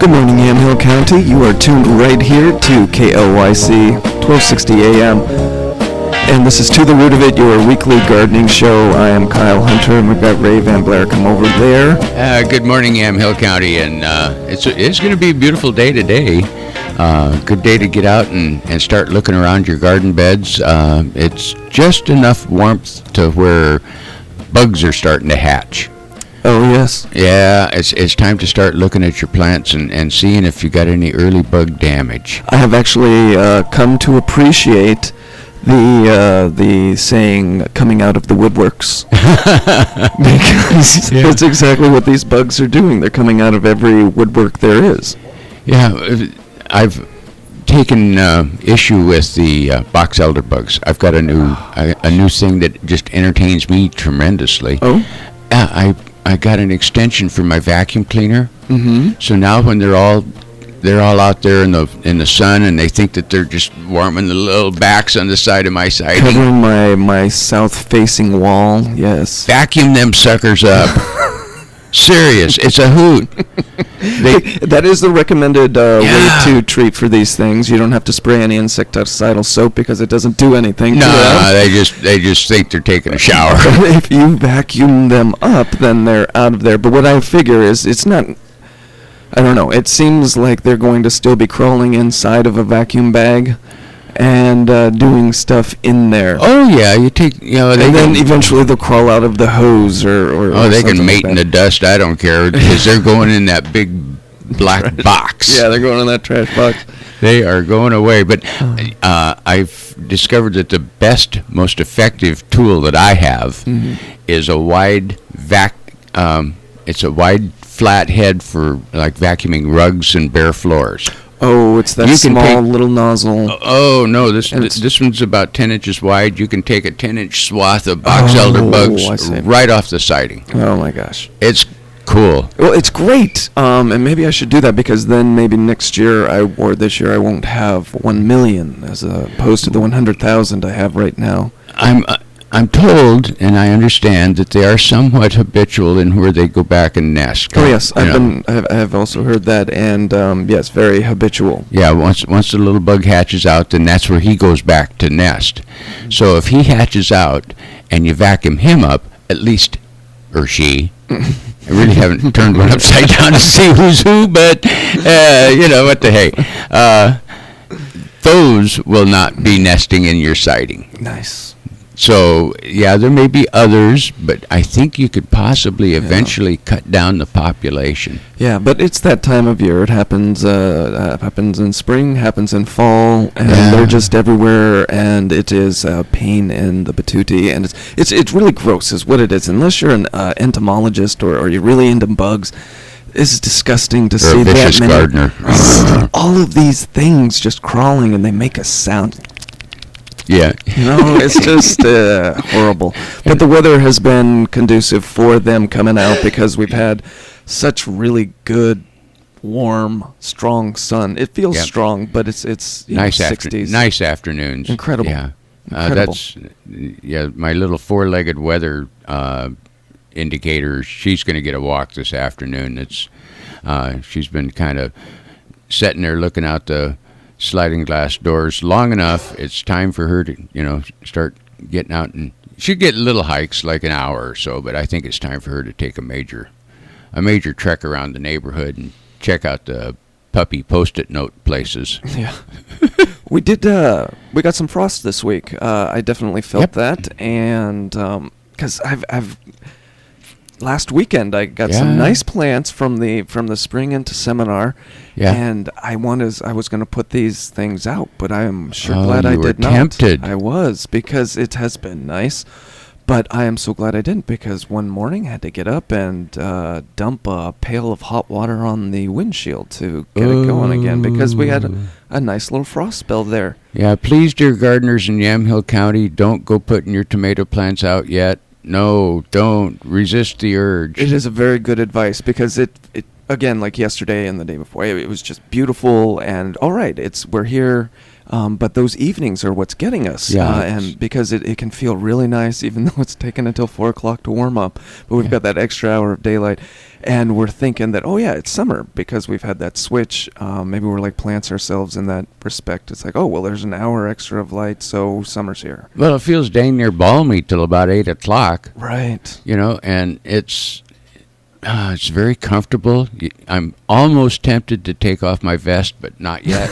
Good morning, Yamhill County. You are tuned right here to KLYC, 1260 AM. And this is To the Root of It, your weekly gardening show. I am Kyle Hunter, and we've got Ray Van Blair come over there. Good morning, Yamhill County. And it's going to be a beautiful day today. Good day to get out and start looking around your garden beds. It's just enough warmth to where bugs are starting to hatch. Oh, yes. Yeah, it's time to start looking at your plants and seeing if you got any early bug damage. I have actually come to appreciate the saying coming out of the woodworks. Because that's exactly what these bugs are doing. They're coming out of every woodwork there is. Yeah, I've taken issue with the box elder bugs. I've got a new thing that just entertains me tremendously. Oh? I got an extension for my vacuum cleaner. Mm-hmm. So now when they're all out there in the sun and they think that they're just warming the little backs on the side of my siding. Covering my south-facing wall, yes. Vacuum them suckers up. Serious, it's a hoot. That is the recommended way to treat for these things. You don't have to spray any insecticidal soap because it doesn't do anything. No, they just think they're taking a shower. If you vacuum them up, then they're out of there. But what I figure is it's not. I don't know. It seems like they're going to still be crawling inside of a vacuum bag and doing stuff in there. Oh yeah, and then eventually they'll crawl out of the hose or they can mate in the dust. I don't care because they're going in that big black box. Yeah, they're going in that trash box. They are going away. But I've discovered that the best, most effective tool that I have is a wide it's a wide flat head for like vacuuming rugs and bare floors. Oh, it's that small little nozzle. Oh, no, this one's about 10 inches wide. You can take a 10-inch swath of box elder bugs right off the siding. Oh, my gosh. It's cool. Well, it's great. And maybe I should do that because then maybe next year or this year I won't have 1 million as opposed to the 100,000 I have right now. I'm told, and I understand, that they are somewhat habitual in where they go back and nest. Oh yes, I have also heard that, and yes, very habitual. Yeah, once the little bug hatches out, then that's where he goes back to nest. So if he hatches out and you vacuum him up, at least, or she, I really haven't turned one upside down to see who's who, but what the hey, those will not be nesting in your siding. Nice. So, yeah, there may be others, but I think you could possibly eventually cut down the population. Yeah, but it's that time of year. It happens in spring, happens in fall, and they're just everywhere, and it is a pain in the patootie, and it's really gross is what it is. Unless you're an entomologist or you're really into bugs, it's disgusting to see that many. Gardener. All of these things just crawling, and they make a sound. Yeah. It's just horrible. But the weather has been conducive for them coming out because we've had such really good, warm, strong sun. It feels strong, but it's nice 60s. Nice afternoons. Incredible. Yeah. Incredible. My little four-legged weather indicator, she's going to get a walk this afternoon. She's been kind of sitting there looking out the sliding glass doors long enough. It's time for her to start getting out, and she'd get little hikes like an hour or so, but I think it's time for her to take a major trek around the neighborhood and check out the puppy post-it note places. Yeah. We got some frost this week. I definitely felt that, and because I've last weekend I got some nice plants from the spring into seminar, and I was going to put these things out, but I am sure glad I did not. Tempted. I was, because it has been nice, but I am so glad I didn't, because one morning I had to get up and dump a pail of hot water on the windshield to get it going again, because we had a nice little frost spell there. Yeah, please, dear gardeners in Yamhill County, don't go putting your tomato plants out yet. No, don't. Resist the urge. It is a very good advice because it again, like yesterday and the day before, it was just beautiful and all right. We're here. But those evenings are what's getting us. Yeah, and because it can feel really nice, even though it's taken until 4 o'clock to warm up. But we've got that extra hour of daylight. And we're thinking that, oh, yeah, it's summer because we've had that switch. Maybe we're like plants ourselves in that respect. It's like, oh, well, there's an hour extra of light, so summer's here. Well, it feels dang near balmy till about 8 o'clock. Right. And it's very comfortable. I'm almost tempted to take off my vest, but not yet.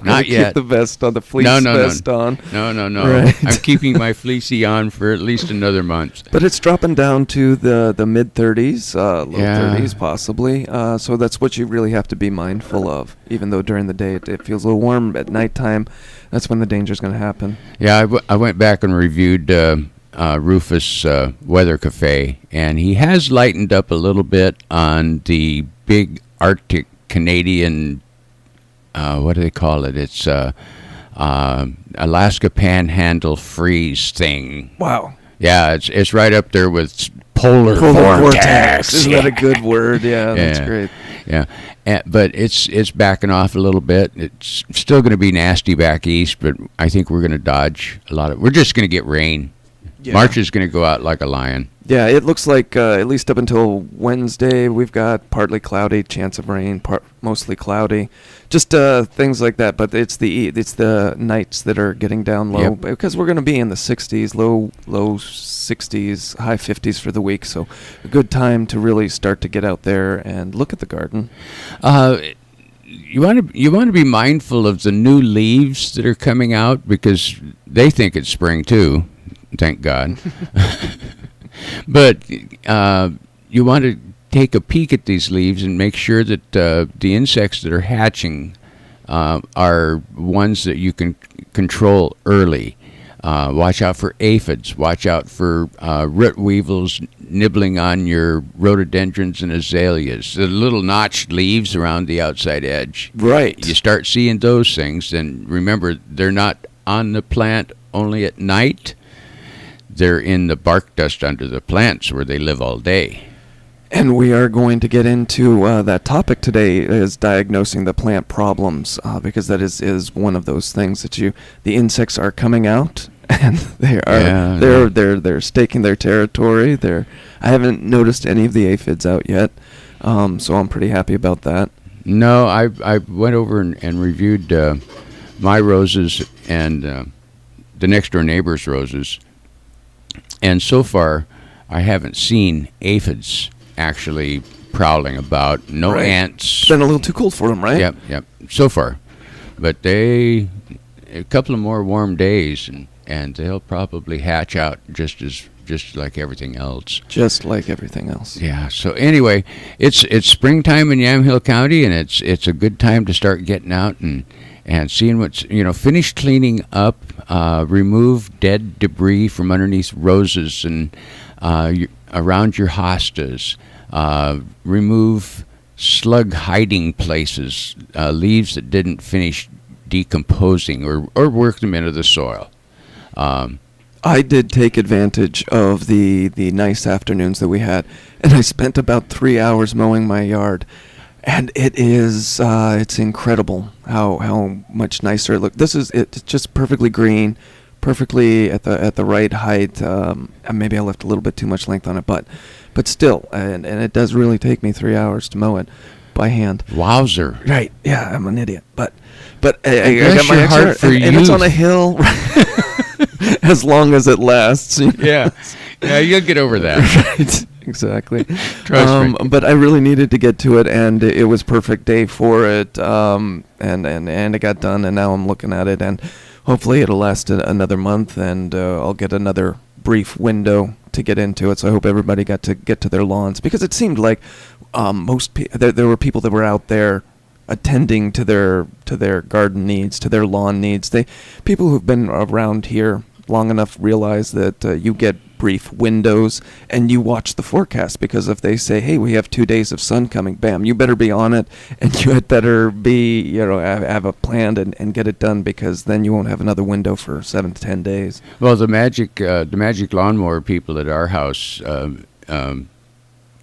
Not yet. Keep the vest on, the fleece vest on. No. Right. I'm keeping my fleecy on for at least another month. But it's dropping down to the mid-30s, low 30s possibly. So that's what you really have to be mindful of. Even though during the day it feels a little warm, at nighttime, that's when the danger's going to happen. Yeah, I went back and reviewed Rufus Weather Cafe, and he has lightened up a little bit on the big Arctic Canadian, what do they call it? It's Alaska Panhandle freeze thing. Wow. Yeah, it's right up there with polar vortex. Isn't that a good word? Yeah, that's great. Yeah, but it's backing off a little bit. It's still going to be nasty back east, but I think we're going to dodge a lot of. We're just going to get rain. Yeah. March is going to go out like a lion. Yeah, it looks like at least up until Wednesday, we've got partly cloudy, chance of rain, mostly cloudy, just things like that. But it's the nights that are getting down low because we're going to be in the 60s, low 60s, high 50s for the week. So a good time to really start to get out there and look at the garden. You want to be mindful of the new leaves that are coming out because they think it's spring too. Thank God. But you want to take a peek at these leaves and make sure that the insects that are hatching are ones that you can control early. Watch out for aphids. Watch out for root weevils nibbling on your rhododendrons and azaleas. The little notched leaves around the outside edge. Right. You start seeing those things, and remember, they're not on the plant only at night. They're in the bark dust under the plants where they live all day. And we are going to get into that topic today, is diagnosing the plant problems, because that is one of those things that the insects are coming out, and they're staking their territory. I haven't noticed any of the aphids out yet, so I'm pretty happy about that. No, I went over and reviewed my roses and the next door neighbor's roses. And so far, I haven't seen aphids actually prowling about. No ants. It's been a little too cold for them, right? Yep. So far. But a couple of more warm days, and they'll probably hatch out just like everything else. Just like everything else. Yeah. So anyway, it's springtime in Yamhill County, and it's a good time to start getting out and seeing what's, finish cleaning up, remove dead debris from underneath roses and around your hostas, remove slug hiding places, leaves that didn't finish decomposing, or work them into the soil. I did take advantage of the nice afternoons that we had, and I spent about 3 hours mowing my yard. And it's incredible how much nicer it looks. It's just perfectly green, perfectly at the right height. Maybe I left a little bit too much length on it, but still, and it does really take me 3 hours to mow it by hand. Wowzer! Right? Yeah, I'm an idiot, but I got my heart for and it's on a hill, as long as it lasts. Yeah, you'll get over that. Right. Exactly. Trust me. But I really needed to get to it, and it was perfect day for it. And it got done, and now I'm looking at it, and hopefully it'll last another month, and I'll get another brief window to get into it. So I hope everybody got to get to their lawns, because it seemed like there were people that were out there attending to their garden needs, to their lawn needs. People who've been around here long enough realize that you get brief windows and you watch the forecast, because if they say, hey, we have 2 days of sun coming, bam, you better be on it, and you had better be, have a plan and get it done, because then you won't have another window for 7 to 10 days. Well, the magic lawnmower people at our house,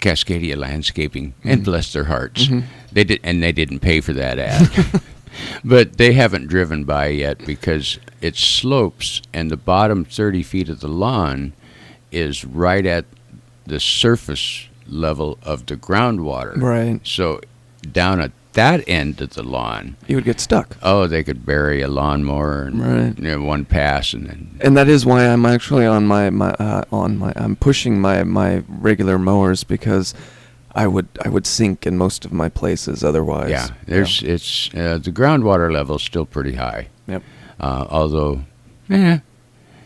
Cascadia Landscaping, and bless their hearts, they didn't pay for that ad. But they haven't driven by yet because it slopes, and the bottom 30 feet of the lawn is right at the surface level of the groundwater. Right. So down at that end of the lawn, You would get stuck. oh, they could bury a lawnmower and Right. one pass, and then And that is why I'm actually on I'm pushing my regular mowers, because I would sink in most of my places otherwise. yeah, it's the groundwater level is still pretty high. Yep. Although,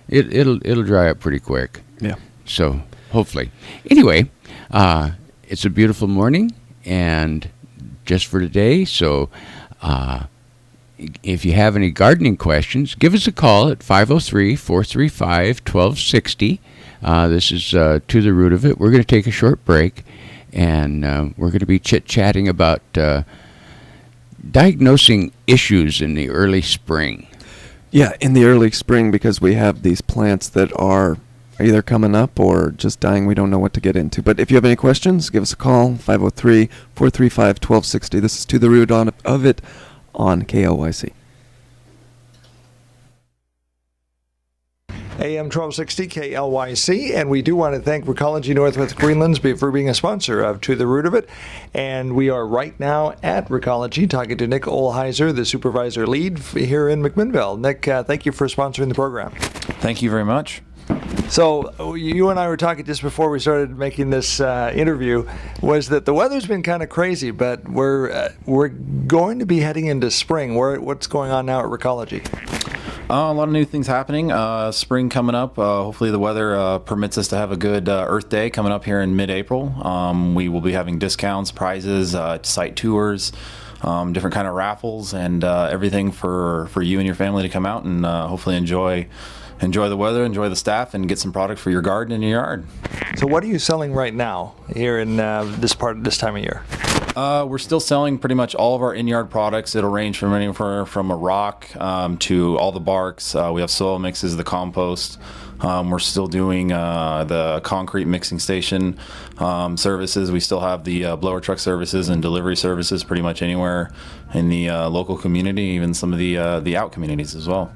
it'll dry up pretty quick. Yeah. So hopefully, anyway, it's a beautiful morning, and just for today. So, if you have any gardening questions, give us a call at 503-435-1260. This is To the Root of It. We're going to take a short break, and we're going to be chit-chatting about diagnosing issues in the early spring. Yeah, in the early spring, because we have these plants that are either coming up or just dying. We don't know what to get into. But if you have any questions, give us a call, 503-435-1260. This is To the Root of It on KLYC. AM 1260 KLYC, and we do want to thank Recology Northwest Greenlands for being a sponsor of To the Root of It. And we are right now at Recology talking to Nick Olheiser, the supervisor lead here in McMinnville. Nick, thank you for sponsoring the program. Thank you very much. So you and I were talking just before we started making this interview, was that the weather's been kind of crazy, but we're going to be heading into spring. What's going on now at Recology? A lot of new things happening. Spring coming up. Hopefully the weather permits us to have a good Earth Day coming up here in mid-April. We will be having discounts, prizes, site tours, different kind of raffles, and everything for you and your family to come out and hopefully enjoy the weather, enjoy the staff, and get some product for your garden and your yard. So what are you selling right now here in this time of year? We're still selling pretty much all of our in-yard products. It'll range from anywhere from a rock to all the barks. We have soil mixes, the compost. We're still doing the concrete mixing station services. We still have the blower truck services and delivery services pretty much anywhere in the local community, even some of the out communities as well.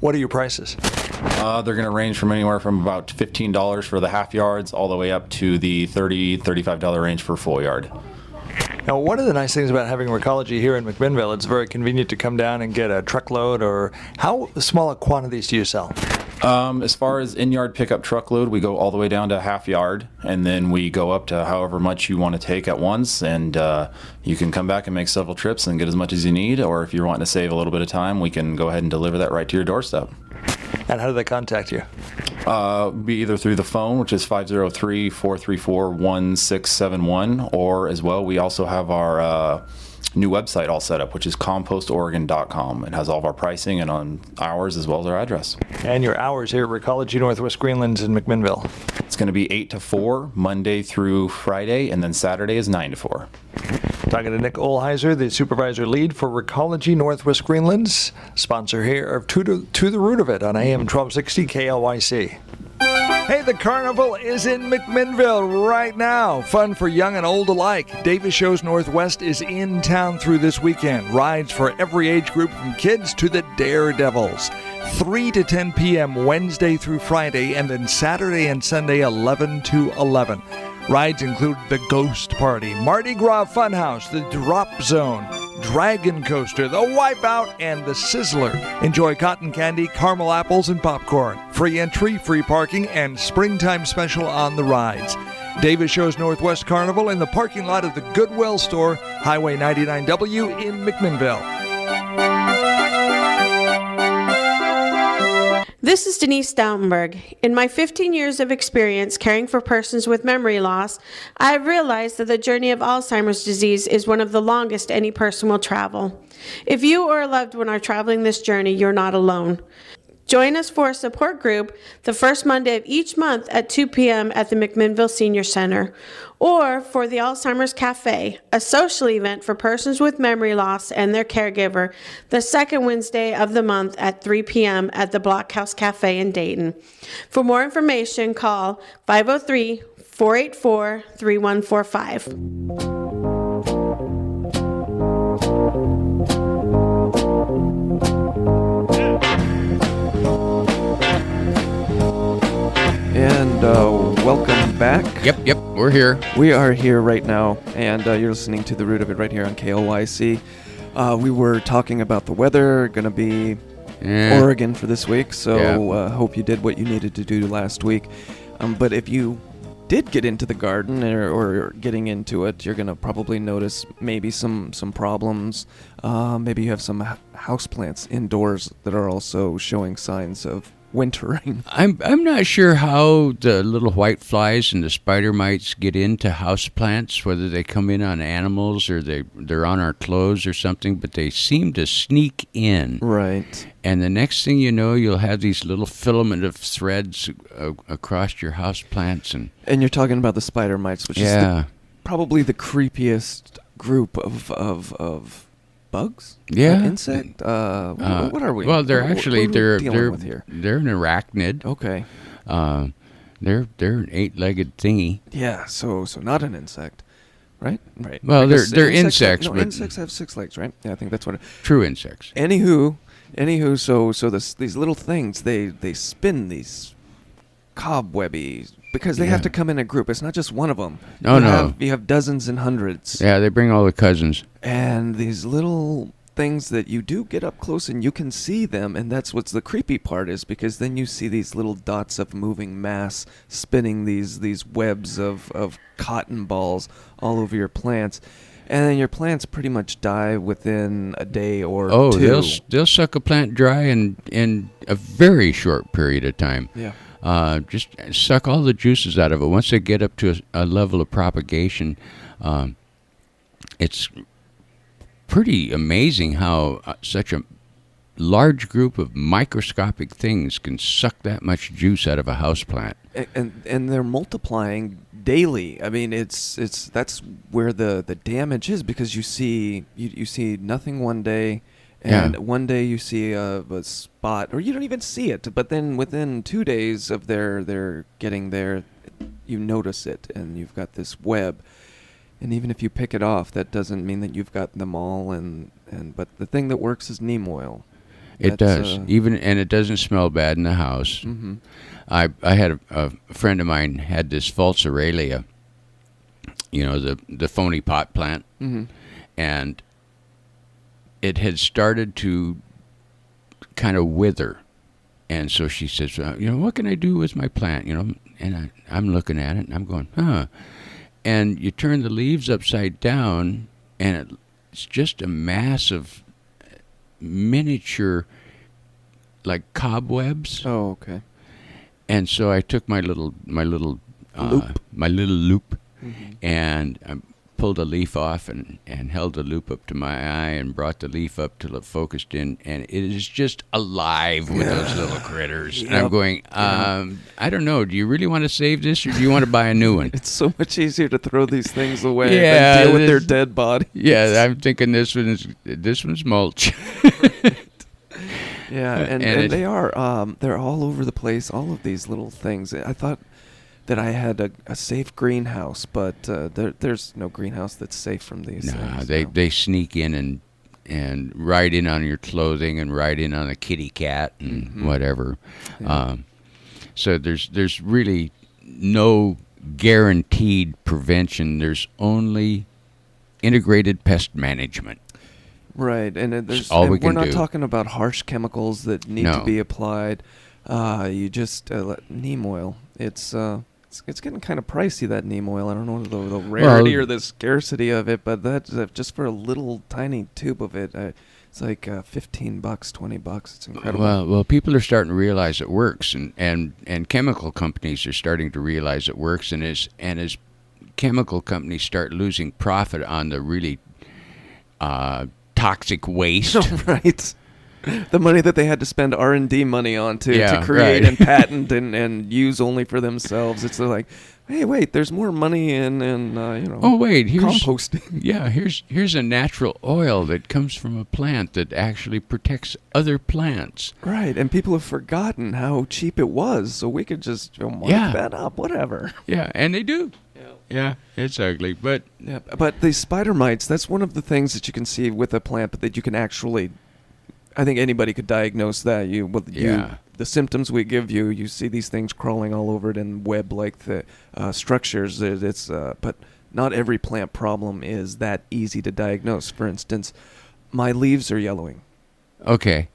What are your prices? They're going to range from anywhere from about $15 for the half yards all the way up to the $35 range for full yard. Now, one of the nice things about having Recology here in McMinnville, it's very convenient to come down and get a truckload. Or how small quantities do you sell? As far as in-yard pickup truckload, we go all the way down to half yard, and then we go up to however much you want to take at once, and you can come back and make several trips and get as much as you need, or if you're wanting to save a little bit of time, we can go ahead and deliver that right to your doorstep. And how do they contact you? Be either through the phone, which is 503-434-1671, or as well, we also have our new website all set up, which is compostoregon.com. It has all of our pricing and on hours as well as our address. And your hours here at Recology Northwest Greenlands in McMinnville? It's going to be 8 to 4, Monday through Friday, and then Saturday is 9 to 4. Talking to Nick Olheiser, the supervisor lead for Recology Northwest Greenlands, sponsor here of To the Root of It on AM 1260 KLYC. Hey, the carnival is in McMinnville right now. Fun for young and old alike. Davis Shows Northwest is in town through this weekend. Rides for every age group from kids to the daredevils. 3 to 10 p.m. Wednesday through Friday, and then Saturday and Sunday 11 to 11. Rides include the Ghost Party, Mardi Gras Funhouse, the Drop Zone, Dragon Coaster, the Wipeout, and the Sizzler. Enjoy cotton candy, caramel apples, and popcorn. Free entry, free parking, and springtime special on the rides. Davis Shows Northwest Carnival in the parking lot of the Goodwill Store, Highway 99W in McMinnville. This is Denise Stoutenberg. In my 15 years of experience caring for persons with memory loss, I have realized that the journey of Alzheimer's disease is one of the longest any person will travel. If you or a loved one are traveling this journey, you're not alone. Join us for a support group the first Monday of each month at 2 p.m. at the McMinnville Senior Center, or for the Alzheimer's Cafe, a social event for persons with memory loss and their caregiver, the second Wednesday of the month at 3 p.m. at the Blockhouse Cafe in Dayton. For more information, call 503-484-3145. and welcome back. Yep, we're here. We are here right now, and you're listening to The Root of It right here on KLYC. We were talking about the weather, going to be Oregon for this week, so hope you did what you needed to do last week. But if you did get into the garden or getting into it, you're going to probably notice maybe some problems. Maybe you have some houseplants indoors that are also showing signs of wintering. I'm not sure how the little white flies and the spider mites get into houseplants, whether they come in on animals or they're on our clothes or something, but they seem to sneak in. Right. And the next thing you know, you'll have these little filament of threads across your houseplants. And you're talking about the spider mites, which is probably the creepiest group of bugs? Insect? What are we? Well, they're actually they're dealing with here? They're an arachnid. Okay. They're an 8-legged thingy. Yeah, so not an insect, right? Right. Well, they're insects, but insects have 6 legs, right? Yeah, I think that's what. True insects. Anywho, so these little things they spin these cobwebby because they have to come in a group. It's not just one of them. You have dozens and hundreds. Yeah, they bring all the cousins. And these little things that you do get up close and you can see them, and that's what's the creepy part is because then you see these little dots of moving mass spinning these webs of cotton balls all over your plants. And then your plants pretty much die within a day or two. They'll suck a plant dry in a very short period of time. Yeah. Just suck all the juices out of it. Once they get up to a level of propagation, it's pretty amazing how such a large group of microscopic things can suck that much juice out of a houseplant. And they're multiplying daily. I mean, that's where the damage is because you see nothing one day. And one day you see a spot, or you don't even see it, but then within 2 days of their getting there, you notice it, and you've got this web. And even if you pick it off, that doesn't mean that you've got them all. But the thing that works is neem oil. It does, and it doesn't smell bad in the house. Mm-hmm. I had a friend of mine had this false Aurelia, the phony pot plant, and it had started to kind of wither. And so she says, what can I do with my plant? And I'm looking at it and I'm going, And you turn the leaves upside down and it's just a mass of miniature, like cobwebs. Oh, okay. And so I took my little loop, and I pulled a leaf off and held the loop up to my eye and brought the leaf up till it focused in, and it is just alive with those little critters. Yep. And I'm going, I don't know, do you really want to save this or do you want to buy a new one? It's so much easier to throw these things away than deal with their dead body. Yeah, I'm thinking this one's mulch. Yeah, and they are. They're all over the place, all of these little things. I thought that I had a safe greenhouse, but there's no greenhouse that's safe from these things. They sneak in and ride in on your clothing and ride in on a kitty cat and whatever. Yeah. So there's really no guaranteed prevention. There's only integrated pest management. Right, and we're not talking about harsh chemicals that need to be applied. You just neem oil. It's getting kind of pricey, that neem oil. I don't know the rarity or the scarcity of it, but that's just for a little tiny tube of it. It's like $15, $20. It's incredible. Well, people are starting to realize it works, and chemical companies are starting to realize it works, and as chemical companies start losing profit on the really toxic waste. Right. The money that they had to spend R&D money on to create and patent and use only for themselves. It's like, hey, wait, there's more money in composting. Yeah, here's a natural oil that comes from a plant that actually protects other plants. Right, and people have forgotten how cheap it was, so we could just mark that up, whatever. Yeah, and they do. Yeah, it's ugly, but the spider mites, that's one of the things that you can see with a plant, but that you can actually, I think anybody could diagnose that. You the symptoms we give you, you see these things crawling all over it in web-like structures. But not every plant problem is that easy to diagnose. For instance, my leaves are yellowing. Okay.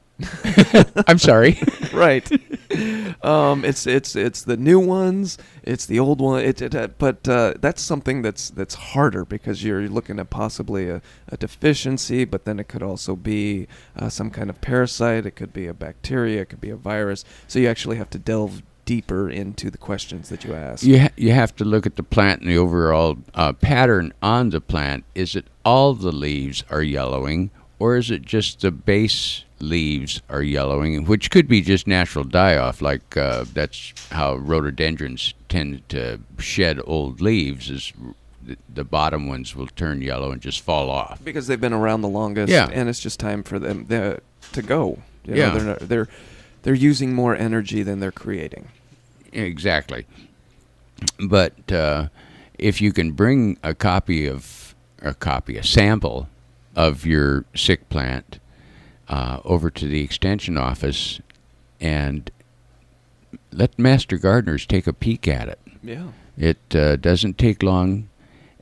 I'm sorry. Right. It's the new ones. It's the old one. But that's something that's harder because you're looking at possibly a deficiency, but then it could also be some kind of parasite. It could be a bacteria. It could be a virus. So you actually have to delve deeper into the questions that you ask. You have to look at the plant and the overall pattern on the plant. Is it all the leaves are yellowing, or is it just the base leaves are yellowing, which could be just natural die-off, like that's how rhododendrons tend to shed old leaves, is the bottom ones will turn yellow and just fall off. Because they've been around the longest, Yeah. and it's just time for them to go. You Yeah. know, they're using more energy than they're creating. Exactly. But if you can bring a sample of your sick plant over to the extension office and let master gardeners take a peek at it. Yeah. It doesn't take long,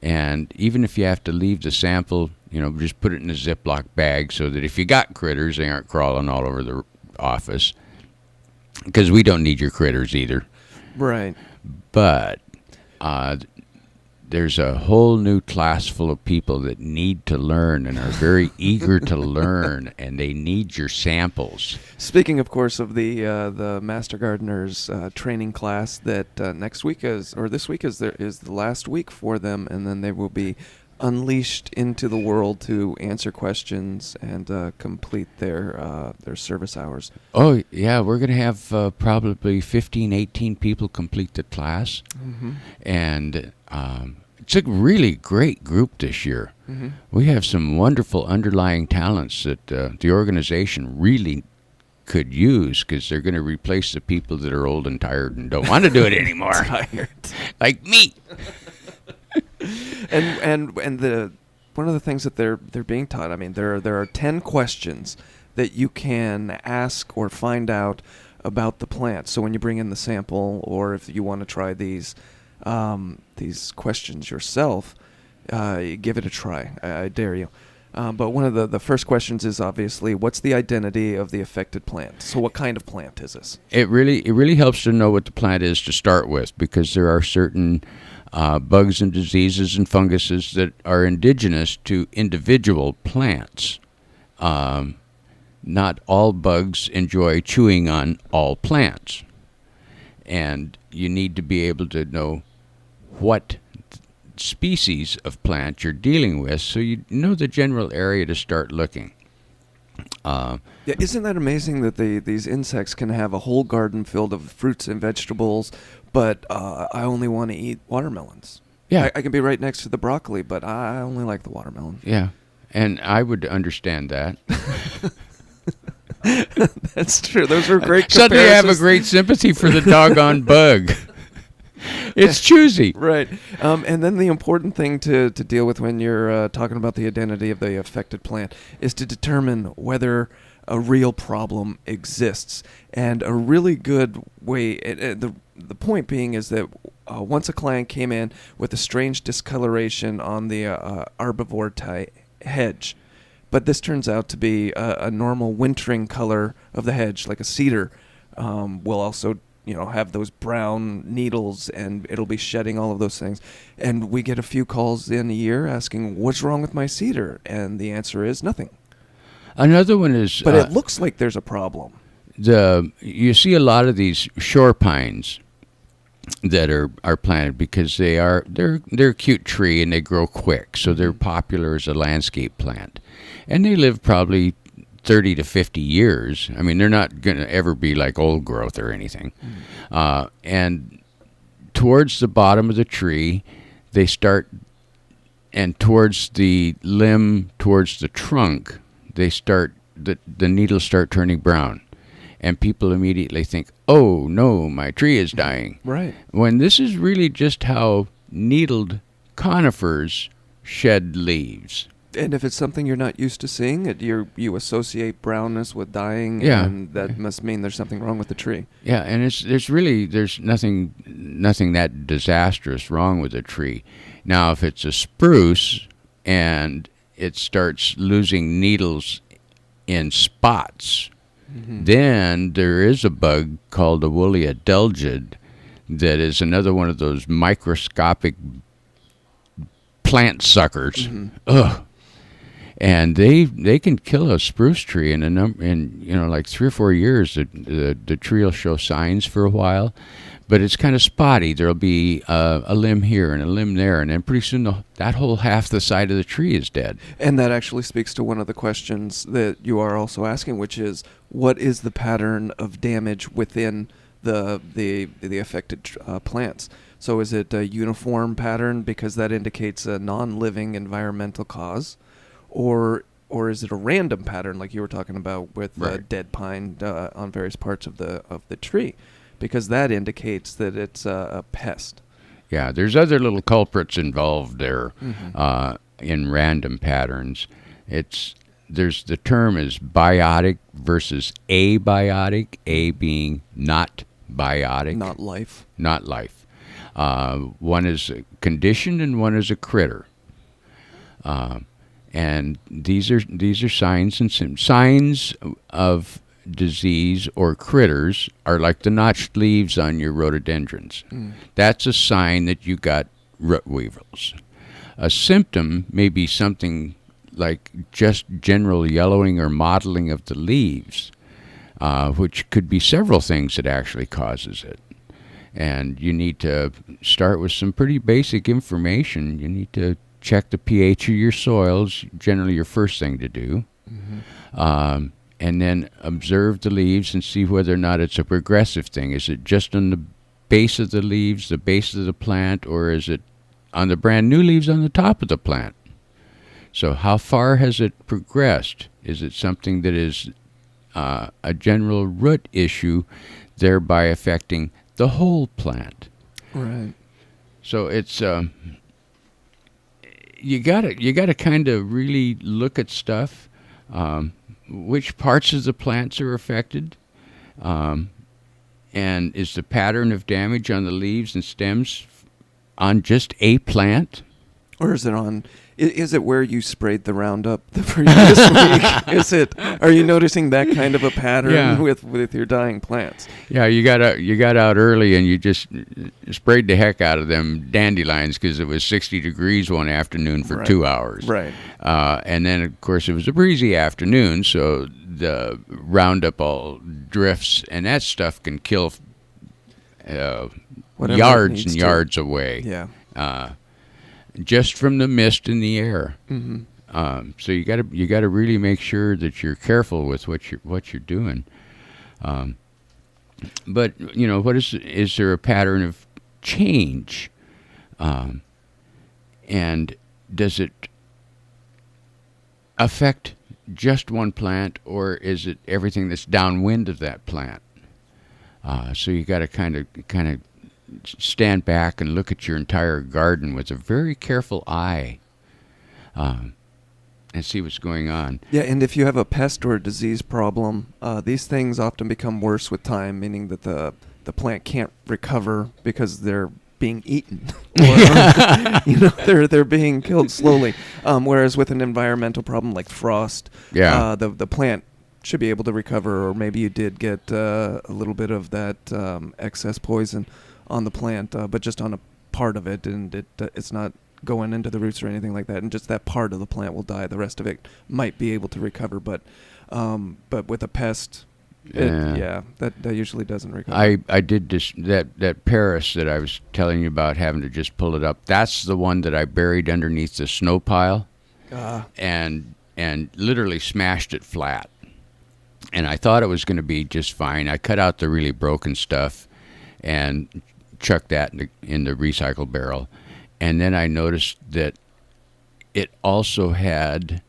and even if you have to leave the sample, just put it in a Ziploc bag so that if you got critters, they aren't crawling all over the office, because we don't need your critters either. Right. But there's a whole new class full of people that need to learn and are very eager to learn, and they need your samples. Speaking, of course, of the Master Gardeners training class that this week is the last week for them, and then they will be unleashed into the world to answer questions and complete their service hours. Oh, yeah, we're going to have probably 15, 18 people complete the class. Mm-hmm. And it's a really great group this year. Mm-hmm. We have some wonderful underlying talents that the organization really could use, because they're going to replace the people that are old and tired and don't want to do it anymore. Tired. Like me. And one of the things that they're being taught, I mean, there are 10 questions that you can ask or find out about the plant. So when you bring in the sample, or if you want to try these questions yourself, give it a try. I dare you. But one of the first questions is obviously, what's the identity of the affected plant? So what kind of plant is this? It really helps to know what the plant is to start with, because there are certain bugs and diseases and funguses that are indigenous to individual plants. Not all bugs enjoy chewing on all plants. And you need to be able to know what species of plant you're dealing with, so you know the general area to start looking. Yeah, isn't that amazing that these insects can have a whole garden filled of fruits and vegetables, but I only want to eat watermelons. Yeah. I can be right next to the broccoli, but I only like the watermelon. Yeah, and I would understand that. That's true. Those are great Suddenly I have a comparisons. great sympathy for the doggone bug. It's choosy. Right. And then the important thing to deal with when you're talking about the identity of the affected plant is to determine whether a real problem exists. And a really good way, the point being is that once a client came in with a strange discoloration on the arbivore hedge, but this turns out to be a normal wintering color of the hedge, like a cedar, will also have those brown needles, and it'll be shedding all of those things. And we get a few calls in a year asking, what's wrong with my cedar? And the answer is nothing. Another one is... But it looks like there's a problem. You see a lot of these shore pines that are planted because they're a cute tree and they grow quick, so they're popular as a landscape plant. And they live probably 30 to 50 years. I mean, they're not going to ever be like old growth or anything. And towards the bottom of the tree, they start, and towards the limb, towards the trunk, they start, the needles start turning brown. And people immediately think, oh, no, my tree is dying. Right. When this is really just how needled conifers shed leaves. And if it's something you're not used to seeing, you associate brownness with dying, Yeah. and that must mean there's something wrong with the tree. Yeah, and there's nothing that disastrous wrong with a tree. Now, if it's a spruce and it starts losing needles in spots, then there is a bug called a woolly adelgid that is another one of those microscopic plant suckers. Ugh. And they can kill a spruce tree in like 3 or 4 years. The tree will show signs for a while, but it's kind of spotty. There'll be a limb here and a limb there, and then pretty soon that whole half the side of the tree is dead. And that actually speaks to one of the questions that you are also asking, which is, what is the pattern of damage within the affected plants? So is it a uniform pattern because that indicates a non-living environmental cause? Or is it a random pattern like you were talking about with Right. dead pine on various parts of the tree? Because that indicates that it's a pest. Yeah, there's other little culprits involved there in random patterns. The term is biotic versus abiotic, A being not biotic. Not life. Not life. One is a condition and one is a critter. And these are signs and signs of disease or critters are like the notched leaves on your rhododendrons. That's a sign that you got root weevils. A symptom may be something like just general yellowing or mottling of the leaves, which could be several things that actually causes it. And you need to start with some pretty basic information. You need to check the pH of your soils, generally your first thing to do. And then observe the leaves and see whether or not it's a progressive thing. Is it just on the base of the leaves, the base of the plant, or is it on the brand new leaves on the top of the plant? So how far has it progressed? Is it something that is a general root issue, thereby affecting the whole plant? Right. So it's you gotta kind of really look at stuff. Which parts of the plants are affected, and is the pattern of damage on the leaves and stems on just a plant? Or is it on? Is it where you sprayed the Roundup the previous week? Is it? Are you noticing that kind of a pattern with your dying plants? Yeah, you got out early and you just sprayed the heck out of them dandelions because it was 60 degrees one afternoon for 2 hours. Right. And then of course it was a breezy afternoon, so the Roundup all drifts, and that stuff can kill yards and yards away. Yeah. Just from the mist in the air. So you got to really make sure that you're careful with what you're doing. But what is there a pattern of change? And does it affect just one plant, or is it everything that's downwind of that plant? So you got to kind of stand back and look at your entire garden with a very careful eye, and see what's going on. Yeah, and if you have a pest or a disease problem, these things often become worse with time, meaning that the plant can't recover because they're being eaten. Or, they're being killed slowly. Whereas with an environmental problem like frost, the plant should be able to recover, or maybe you did get a little bit of that excess poison on the plant, but just on a part of it, and it's not going into the roots or anything like that, and just that part of the plant will die. The rest of it might be able to recover, but with a pest, that usually doesn't recover. I did this that Paris that I was telling you about, having to just pull it up. That's the one that I buried underneath the snow pile, and literally smashed it flat. And I thought it was going to be just fine. I cut out the really broken stuff and chucked that in the recycle barrel. And then I noticed that it also had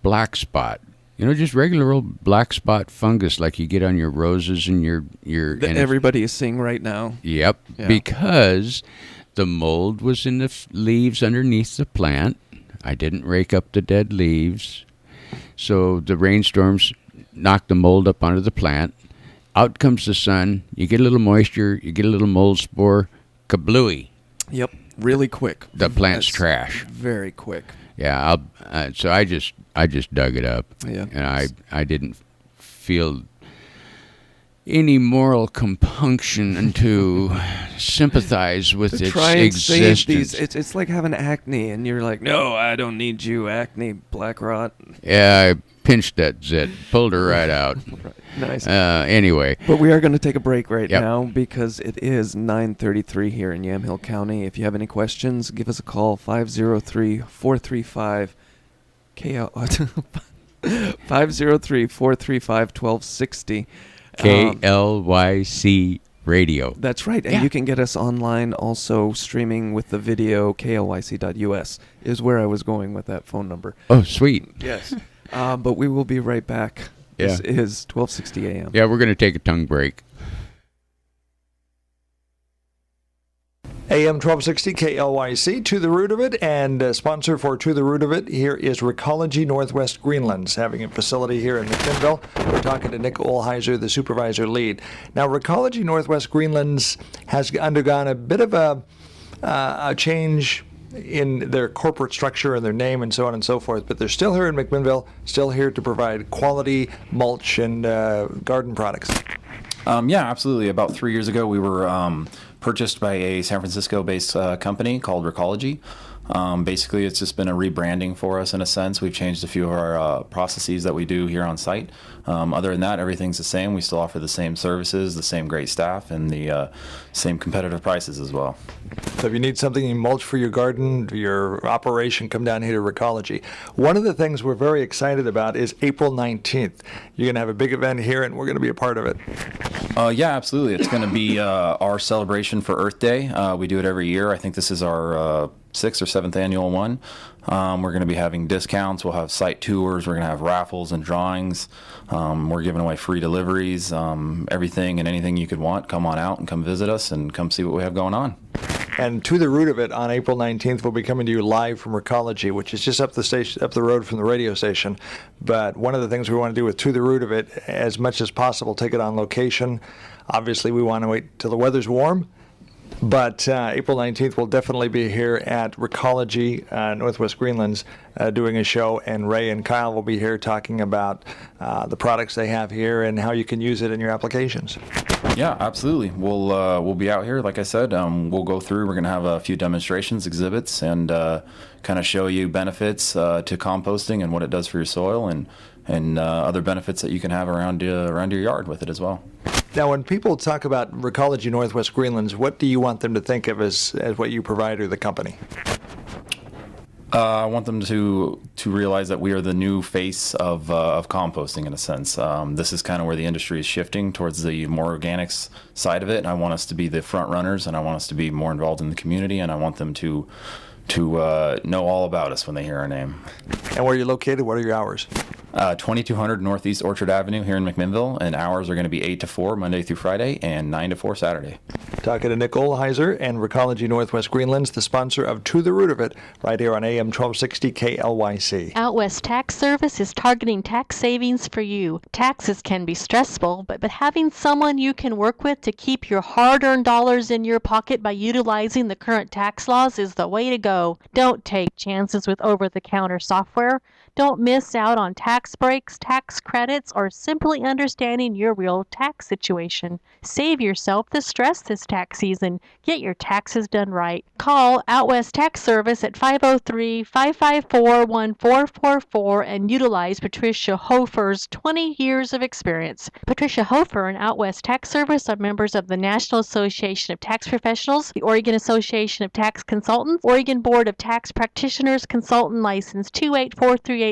black spot. Just regular old black spot fungus like you get on your roses and your that everybody is seeing right now. Yep, yeah. Because the mold was in the leaves underneath the plant. I didn't rake up the dead leaves. So the rainstorms knock the mold up onto the plant. Out comes the sun. You get a little moisture. You get a little mold spore. Kablooey. Yep, really quick. The plant's That's trash. Very quick. Yeah, so I just dug it up. Yeah. And I didn't feel any moral compunction to sympathize with To its try and save existence. these, it's like having acne, and you're like, no, I don't need you, acne, black rot. Yeah, I pinched that zit, pulled her right out. Right. Nice. Anyway, But we are going to take a break right Yep. now because it is 9:33 here in Yamhill County. If you have any questions, give us a call, 503-435 503-435-1260. KLYC Radio. That's right. And Yeah. you can get us online also streaming with the video. KLYC.us is where I was going with that phone number. Oh, sweet. Yes. But we will be right back. This Yeah. is 1260 a.m. Yeah, we're going to take a tongue break. AM 1260 KLYC, To the Root of It, and sponsor for To the Root of It here is Recology Northwest Greenlands, having a facility here in McMinnville. We're talking to Nick Olheiser, the supervisor lead. Now, Recology Northwest Greenlands has undergone a bit of a change in their corporate structure and their name and so on and so forth, but they're still here in McMinnville, still here to provide quality mulch and garden products. Yeah, absolutely. About 3 years ago, we were purchased by a San Francisco-based company called Recology. Basically, it's just been a rebranding for us in a sense. We've changed a few of our processes that we do here on site. Other than that, everything's the same. We still offer the same services, the same great staff, and the same competitive prices as well. So if you need something in mulch for your garden, your operation, come down here to Recology. One of the things we're very excited about is April 19th. You're going to have a big event here, and we're going to be a part of it. Yeah, absolutely. It's going to be our celebration for Earth Day. We do it every year. I think this is our 6th or 7th annual one. We're going to be having discounts. We'll have site tours. We're going to have raffles and drawings. We're giving away free deliveries, everything and anything you could want. Come on out and come visit us and come see what we have going on. And To the Root of It on April 19th, we'll be coming to you live from Recology, which is just up the road from the radio station. But one of the things we want to do with To the Root of It, as much as possible, take it on location. Obviously, we want to wait till the weather's warm. But April 19th, we'll definitely be here at Recology, Northwest Greenlands, doing a show. And Ray and Kyle will be here talking about the products they have here and how you can use it in your applications. Yeah, absolutely. We'll be out here. Like I said, we'll go through. We're going to have a few demonstrations, exhibits, and kind of show you benefits to composting and what it does for your soil, and other benefits that you can have around your yard with it as well. Now, when people talk about Recology Northwest Greenlands, what do you want them to think of as what you provide or the company? I want them to realize that we are the new face of composting in a sense. This is kind of where the industry is shifting towards the more organics side of it. And I want us to be the front runners, and I want us to be more involved in the community, and I want them to know all about us when they hear our name. And where are you located? What are your hours? 2200 Northeast Orchard Avenue here in McMinnville, and hours are going to be 8 to 4 Monday through Friday and 9 to 4 Saturday. Talking to Nick Olheiser and Recology Northwest Greenlands, the sponsor of To the Root of It, right here on AM 1260 KLYC. Out West Tax Service is targeting tax savings for you. Taxes can be stressful, but having someone you can work with to keep your hard-earned dollars in your pocket by utilizing the current tax laws is the way to go. Don't take chances with over-the-counter software. Don't miss out on tax breaks, tax credits, or simply understanding your real tax situation. Save yourself the stress this tax season. Get your taxes done right. Call Out West Tax Service at 503-554-1444 and utilize Patricia Hofer's 20 years of experience. Patricia Hofer and Out West Tax Service are members of the National Association of Tax Professionals, the Oregon Association of Tax Consultants, Oregon Board of Tax Practitioners, Consultant License 28438C,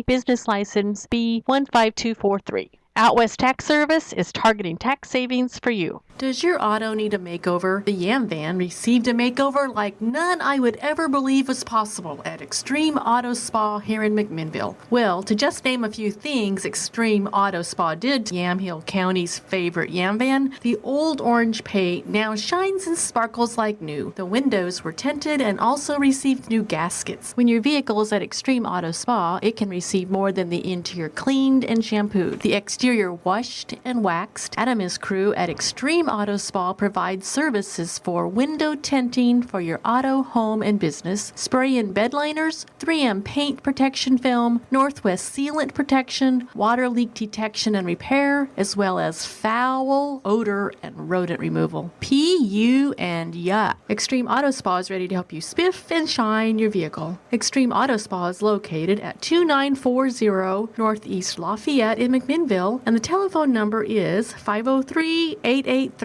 Business License B15243. Out West Tax Service is targeting tax savings for you. Does your auto need a makeover? The Yam Van received a makeover like none I would ever believe was possible at Extreme Auto Spa here in McMinnville. Well, to just name a few things Extreme Auto Spa did to Yamhill County's favorite Yam Van, the old orange paint now shines and sparkles like new. The windows were tinted and also received new gaskets. When your vehicle is at Extreme Auto Spa, it can receive more than the interior cleaned and shampooed, the exterior washed and waxed. Adam crew at Extreme Auto Spa provides services for window tinting for your auto, home, and business, spray and bed liners, 3M paint protection film, Northwest sealant protection, water leak detection and repair, as well as foul, odor, and rodent removal. PU and yuck. Extreme Auto Spa is ready to help you spiff and shine your vehicle. Extreme Auto Spa is located at 2940 Northeast Lafayette in McMinnville, and the telephone number is 503-883-0995.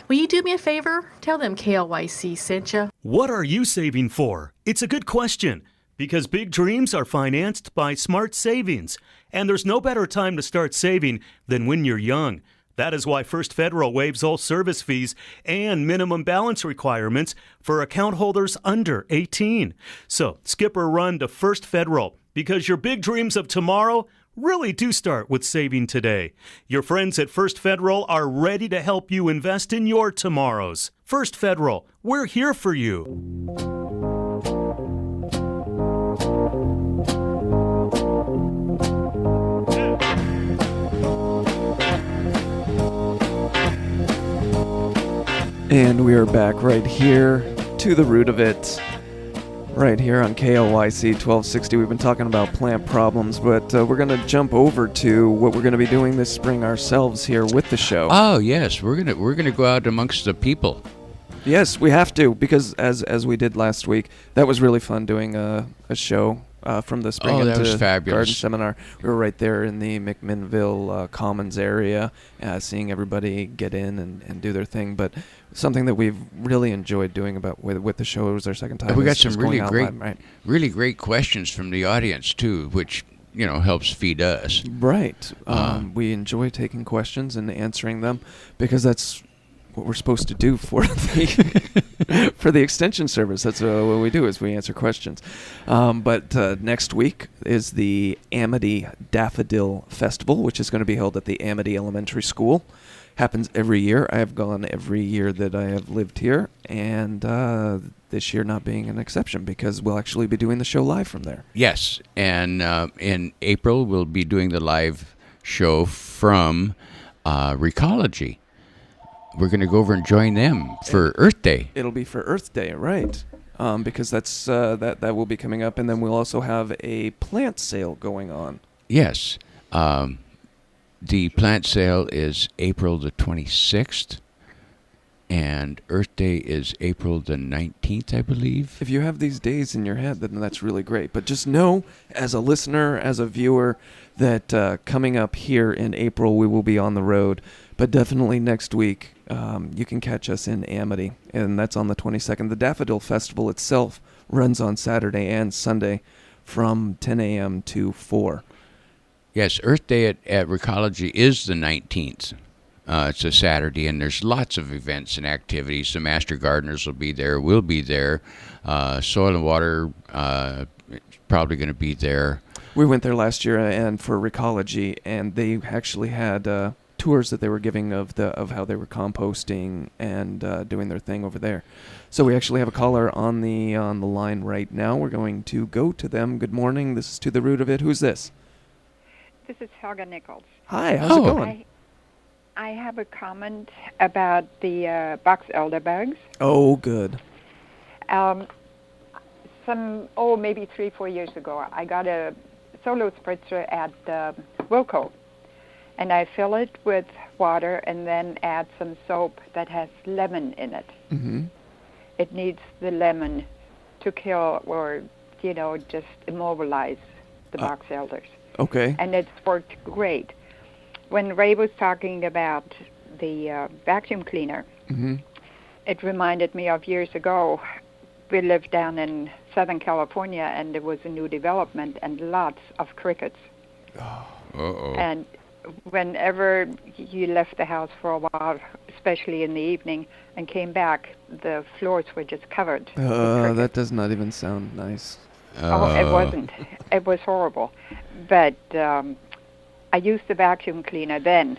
Will you do me a favor? Tell them KLYC sent you. What are you saving for? It's a good question, because big dreams are financed by smart savings, and there's no better time to start saving than when you're young. That is why First Federal waives all service fees and minimum balance requirements for account holders under 18. So skip or run to First Federal, because your big dreams of tomorrow really do start with saving today. Your friends at First Federal are ready to help you invest in your tomorrows. First Federal, we're here for you. And we are back right here to the root of it. Right here on KLYC 1260. We've been talking about plant problems, but we're going to jump over to what we're going to be doing this spring ourselves here with the show. Oh yes, we're gonna go out amongst the people. Yes, we have to, because as we did last week, that was really fun doing a show from the Spring Oh, that into was fabulous. Garden Seminar. We were right there in the McMinnville Commons area, seeing everybody get in and do their thing. But something that we've really enjoyed doing with the show, it was our second time. We got is some just really going out great, live, right? really great questions from the audience too, which helps feed us. Right. We enjoy taking questions and answering them, because that's what we're supposed to do for the for the extension service. That's what we do, is we answer questions. But next week is the Amity Daffodil Festival, which is going to be held at the Amity Elementary School. Happens every year. I have gone every year that I have lived here, and this year not being an exception, because we'll actually be doing the show live from there. Yes, and in April we'll be doing the live show from Recology. We're going to go over and join them for Earth Day. It'll be for Earth Day, right? Because that's that will be coming up, and then we'll also have a plant sale going on. Yes. The plant sale is April the 26th, and Earth Day is April the 19th, I believe. If you have these days in your head, then that's really great. But just know, as a listener, as a viewer, that coming up here in April, we will be on the road. But definitely next week, you can catch us in Amity, and that's on the 22nd. The Daffodil Festival itself runs on Saturday and Sunday from 10 a.m. to 4. Yes, Earth Day at Recology is the 19th. It's a Saturday, and there's lots of events and activities. The Master Gardeners will be there. We'll be there. Soil and Water probably going to be there. We went there last year and for Recology, and they actually had tours that they were giving of how they were composting and doing their thing over there. So we actually have a caller on the line right now. We're going to go to them. Good morning. This is To the Root of It. Who's this? This is Helga Nichols. Hi. How's it going? I have a comment about the box elderbugs. Oh, good. Maybe 3-4 years ago, I got a solo spritzer at Wilco. And I fill it with water and then add some soap that has lemon in it. Mm-hmm. It needs the lemon to kill or, just immobilize the box elders. Okay. And it's worked great. When Ray was talking about the vacuum cleaner, mm-hmm. it reminded me of years ago. We lived down in Southern California, and there was a new development and lots of crickets. Uh-oh. And whenever you left the house for a while, especially in the evening, and came back, the floors were just covered with crickets. That does not even sound nice. Oh, it wasn't. It was horrible. But I used the vacuum cleaner then,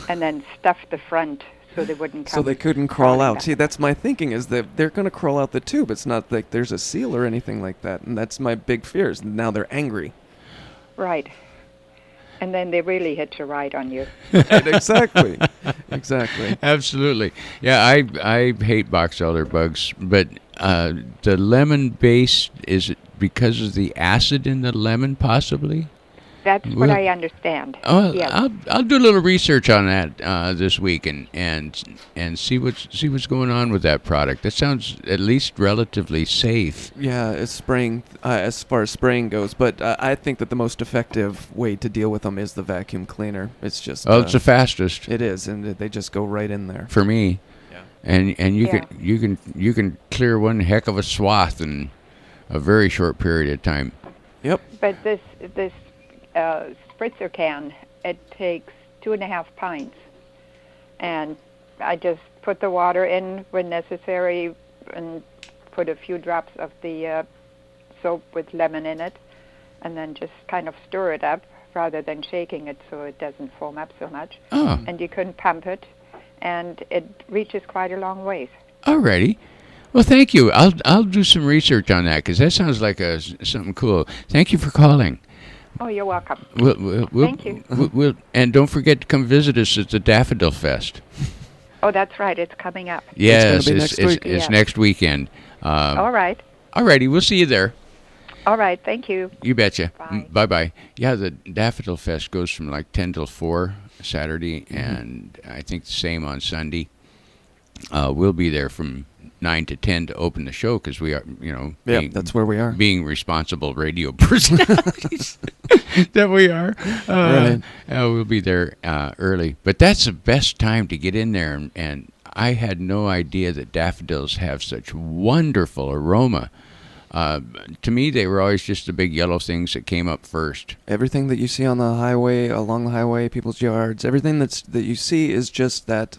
and then stuffed the front so they wouldn't come. So they couldn't crawl crawling out. back. See, that's my thinking, is that they're going to crawl out the tube. It's not like there's a seal or anything like that. And that's my big fear, is now they're angry. Right. And then they really hit a ride on you. Exactly. Exactly. Absolutely. Yeah, I hate box elder bugs, but the lemon base, is it because of the acid in the lemon, possibly? That's what I understand. Oh, Yes. I'll do a little research on that this week and see what's going on with that product. That sounds at least relatively safe. Yeah, it's spraying, as far as spraying goes. But I think that the most effective way to deal with them is the vacuum cleaner. It's just... Oh, it's the fastest It is, and they just go right in there. for me. Yeah. And you Yeah. you can clear one heck of a swath in a very short period of time. Yep. But this spritzer can, it takes 2.5 pints. And I just put the water in when necessary and put a few drops of the soap with lemon in it, and then just kind of stir it up rather than shaking it so it doesn't foam up so much. Oh, And you can pump it, and it reaches quite a long ways. alrighty. Well, thank you. I'll do some research on that because that sounds like something cool. Thank you for calling. Oh, you're welcome. We'll, Thank you. And don't forget to come visit us at the Daffodil Fest. Oh, that's right. It's coming up. Yes, be next week. it's Yeah. next weekend. All right. Alrighty, we'll see you there. All right. Thank you. You betcha. Bye. Bye-bye. Yeah, the Daffodil Fest goes from like 10 till 4 Saturday, and I think the same on Sunday. We'll be there from 9 to 10 to open the show because we are, Yeah, that's where we are. being responsible radio personalities that we are. Right. We'll be there early. But that's the best time to get in there. And I had no idea that daffodils have such wonderful aroma. To me, they were always just the big yellow things that came up first. Everything that you see on the highway, along the highway, people's yards, everything that you see is just that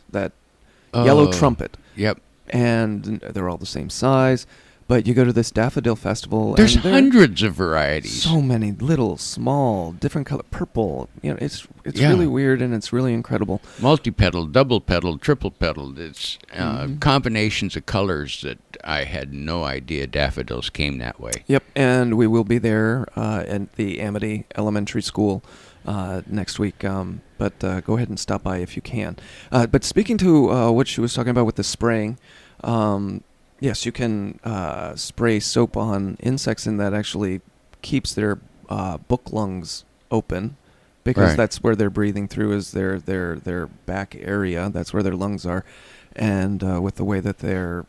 yellow Oh, trumpet. Yep. And they're all the same size. But you go to this daffodil festival, There's and there hundreds of varieties. so many little, small, different color, purple. It's Yeah. really weird, and it's really incredible. Multi-petaled, double-petaled, triple-petaled. It's combinations of colors that I had no idea daffodils came that way. Yep, and we will be there at the Amity Elementary School next week. But go ahead and stop by if you can. But speaking to what she was talking about with the spraying, yes, you can spray soap on insects, and that actually keeps their book lungs open, because Right. that's where they're breathing through, is their back area. That's where their lungs are. And with the way that their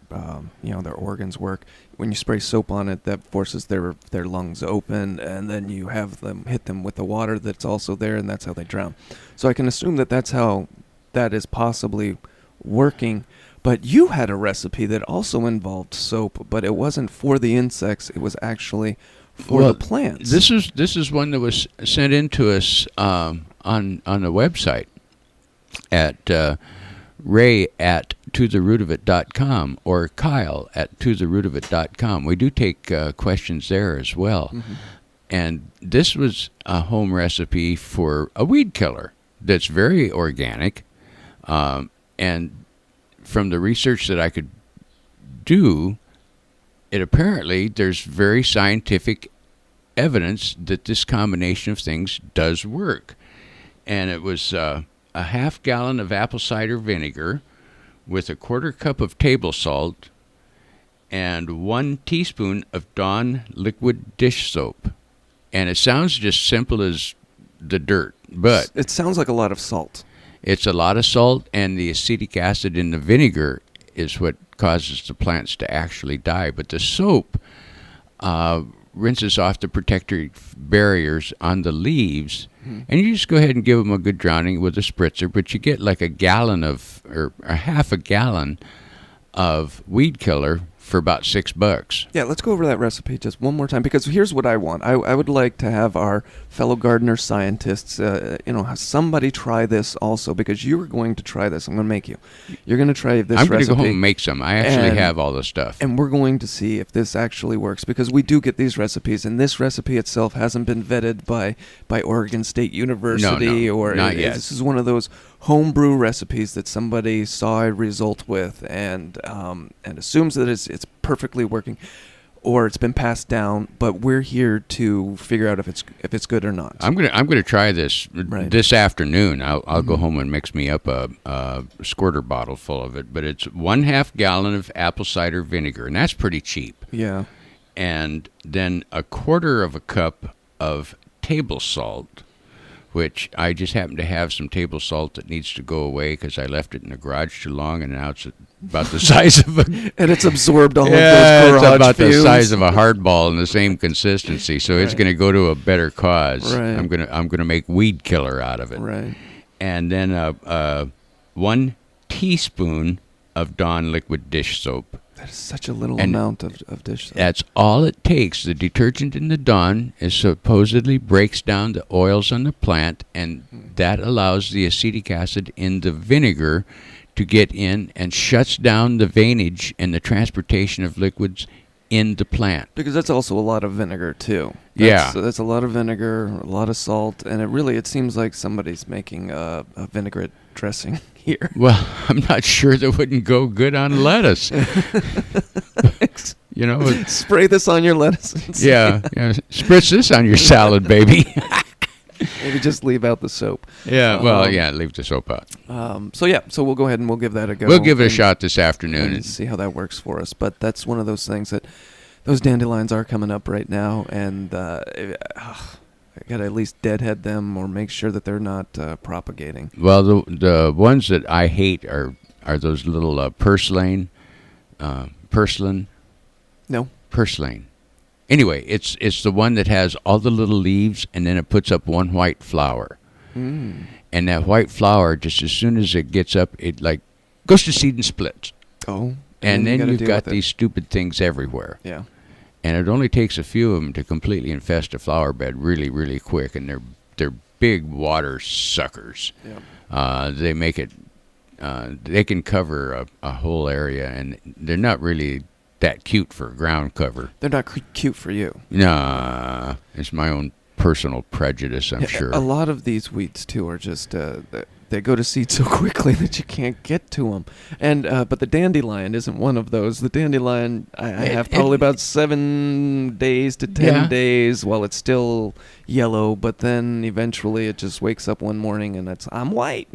their organs work, when you spray soap on it, that forces their lungs open, and then you have them hit them with the water that's also there, and that's how they drown. So I can assume that that's how that is possibly working. But you had a recipe that also involved soap, but it wasn't for the insects; it was actually for the plants. This is one that was sent in to us on the website at Ray at totherootofit.com or Kyle at totherootofit.com. We do take questions there as well. Mm-hmm. And this was a home recipe for a weed killer that's very organic. And from the research that I could do, it apparently there's very scientific evidence that this combination of things does work. And it was a half gallon of apple cider vinegar with a 1/4 cup of table salt and 1 teaspoon of Dawn liquid dish soap. And it sounds just simple as the dirt, but it sounds like a lot of salt. it's a lot of salt, and the acetic acid in the vinegar is what causes the plants to actually die. But the soap rinses off the protective barriers on the leaves, and you just go ahead and give them a good drowning with a spritzer. But you get like a gallon or a half a gallon of weed killer for about $6. Yeah, let's go over that recipe just one more time, because here's what I want. I would like to have our fellow gardener scientists, have somebody try this also, because you are going to try this. I'm going to make you. You're going to try this recipe. I'm going to go home and make some. I actually have all the stuff. And we're going to see if this actually works, because we do get these recipes, and this recipe itself hasn't been vetted by Oregon State University. No, not yet. This is one of those homebrew recipes that somebody saw a result with and assumes that it's perfectly working, or it's been passed down. But we're here to figure out if it's good or not. I'm gonna try this this afternoon. I'll go home and mix me up a squirter bottle full of it. But it's 1/2 gallon of apple cider vinegar, and that's pretty cheap. Yeah. And then 1/4 cup of table salt, which I just happen to have some table salt that needs to go away because I left it in the garage too long, and now it's about the size of a... and it's absorbed all of Yeah, those garage it's about fumes. the size of a hardball and the same consistency, so it's going to go to a better cause. Right. I'm gonna make weed killer out of it. Right. And then 1 teaspoon of Dawn liquid dish soap. That is such a little amount of dish soap. That's all it takes. The detergent in the Dawn supposedly breaks down the oils on the plant, and that allows the acetic acid in the vinegar to get in and shuts down the veinage and the transportation of liquids in the plant. Because that's also a lot of vinegar too. Yeah. That's a lot of vinegar, a lot of salt, and it seems like somebody's making a vinaigrette dressing here. Well, I'm not sure that wouldn't go good on lettuce. Spray this on your lettuce. Yeah, spritz this on your salad, baby. Maybe just leave out the soap. Yeah, leave the soap out. So we'll go ahead and we'll give that a go. We'll give it a shot this afternoon and see how that works for us. But that's one of those things that those dandelions are coming up right now, and I got to at least deadhead them or make sure that they're not propagating. Well, the ones that I hate are those little purslane. No. Purslane. Anyway, it's the one that has all the little leaves, and then it puts up one white flower. Mm. And that white flower, just as soon as it gets up, it goes to seed and splits. Oh. And then you've got these these stupid things everywhere. Yeah. And it only takes a few of them to completely infest a flower bed really, really quick. And they're big water suckers. Yeah. They make it. They can cover a whole area, and they're not really that cute for ground cover. They're not cute for you. Nah, it's my own personal prejudice, I'm sure. A lot of these weeds too are just they go to seed so quickly that you can't get to them. And but the dandelion isn't one of those. The dandelion I have probably about 7 days to 10 days while it's still yellow, but then eventually it just wakes up one morning and I'm white.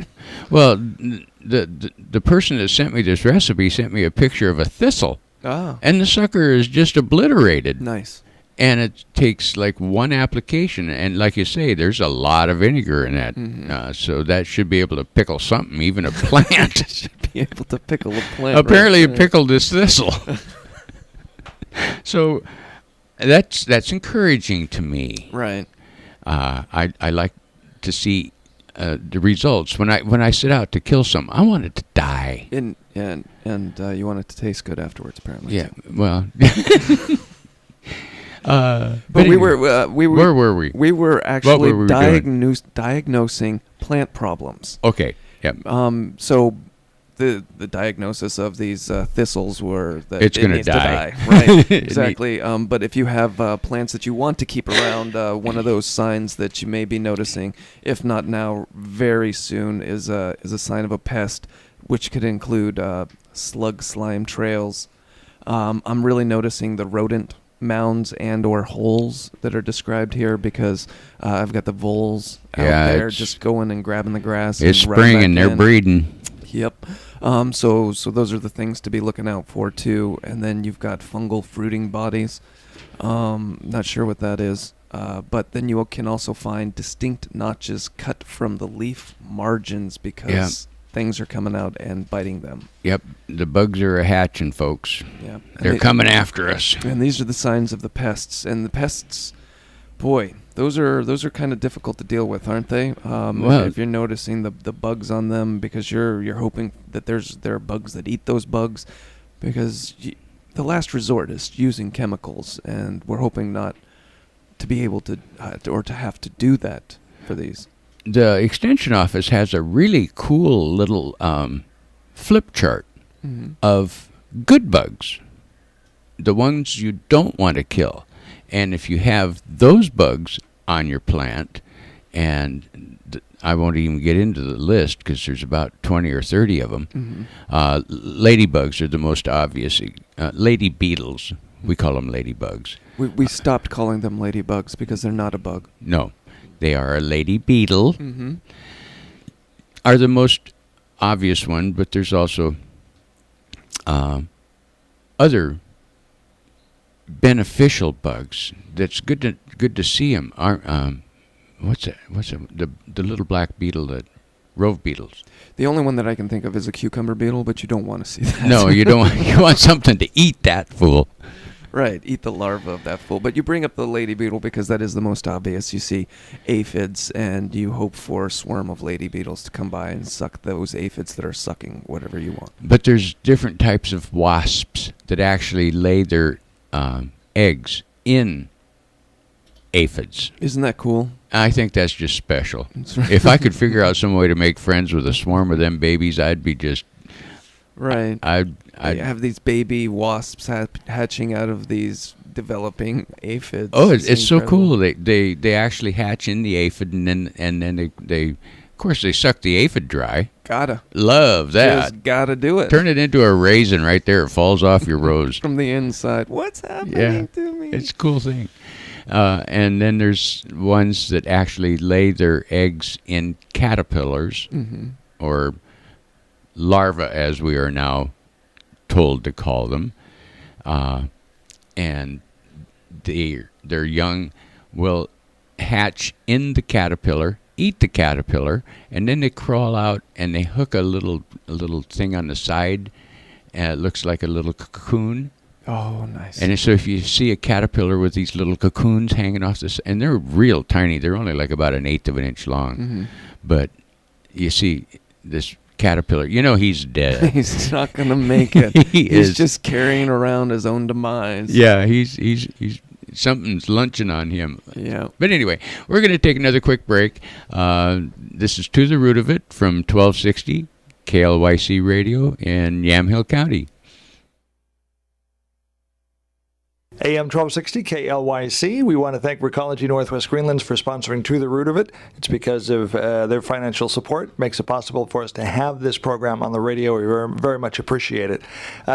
Well, the person that sent me this recipe sent me a picture of a thistle. Ah. And the sucker is just obliterated. Nice. And it takes one application. And like you say, there's a lot of vinegar in that. Mm-hmm. So that should be able to pickle something, even a plant. Should be able to pickle a plant. Apparently it pickled this thistle. So that's encouraging to me. Right. I like to see the results. When I set out to kill something, I want it to die. And you want it to taste good afterwards, apparently. Yeah. Well. But we were where were we? We were actually we diagnosing plant problems. Okay. Yeah. So the diagnosis of these thistles were that it's it going needs to die. die. Right. Exactly. But if you have plants that you want to keep around, one of those signs that you may be noticing, if not now, very soon, is a sign of a pest, which could include slug slime trails. I'm really noticing the rodent mounds and or holes that are described here because I've got the voles out there just going and grabbing the grass. It's and running spring back and they're in. breeding. Yep. So those are the things to be looking out for too. And then you've got fungal fruiting bodies. Not sure what that is. But then you can also find distinct notches cut from the leaf margins because things are coming out and biting them. Yep, the bugs are a-hatching, folks. Yeah, They're coming after us. And these are the signs of the pests. And the pests, boy, those are kind of difficult to deal with, aren't they? If you're noticing the bugs on them, because you're hoping that there are bugs that eat those bugs, because the last resort is using chemicals, and we're hoping not to be able to or to have to do that for these. The extension office has a really cool little flip chart of good bugs, the ones you don't want to kill. And if you have those bugs on your plant, and I won't even get into the list because there's about 20 or 30 of them. Ladybugs are the most obvious. Lady beetles, we call them ladybugs. We stopped calling them ladybugs because they're not a bug. No, they are a lady beetle. Are the most obvious one, but there's also other beneficial bugs. That's good to see them. What's that? The little black beetle, that rove beetles. The only one that I can think of is a cucumber beetle, but you don't want to see that. No, you don't. You want something to eat that fool. Right, eat the larva of that fool. But you bring up the lady beetle because that is the most obvious. You see aphids, and you hope for a swarm of lady beetles to come by and suck those aphids that are sucking whatever you want. But there's different types of wasps that actually lay their eggs in aphids. Isn't that cool? I think that's just special. If I could figure out some way to make friends with a swarm of them babies, I'd be just... Right. I'd have these baby wasps hatching out of these developing aphids. Oh, it's so cool. They actually hatch in the aphid, and then they of course they suck the aphid dry. Gotta love that. Just gotta do it. Turn it into a raisin right there. It falls off your rose from the inside. What's happening to me? It's a cool thing. And then there's ones that actually lay their eggs in caterpillars or larvae, as we are now told to call them, and their young will hatch in the caterpillar, eat the caterpillar, and then they crawl out and they hook a little thing on the side, and it looks like a little cocoon. Oh, nice. And so if you see a caterpillar with these little cocoons hanging off this, and they're real tiny, they're only like about 1/8 of an inch long, but you see this caterpillar, he's dead. He's not gonna make it. He's just carrying around his own demise. Yeah, he's something's lunching on him. Yeah. But anyway, we're gonna take another quick break. This is To the Root of It from 1260 KLYC Radio in Yamhill County. AM 1260 KLYC. We want to thank Recology Northwest Greenlands for sponsoring To the Root of It. It's because of their financial support makes it possible for us to have this program on the radio. We very, very much appreciate it.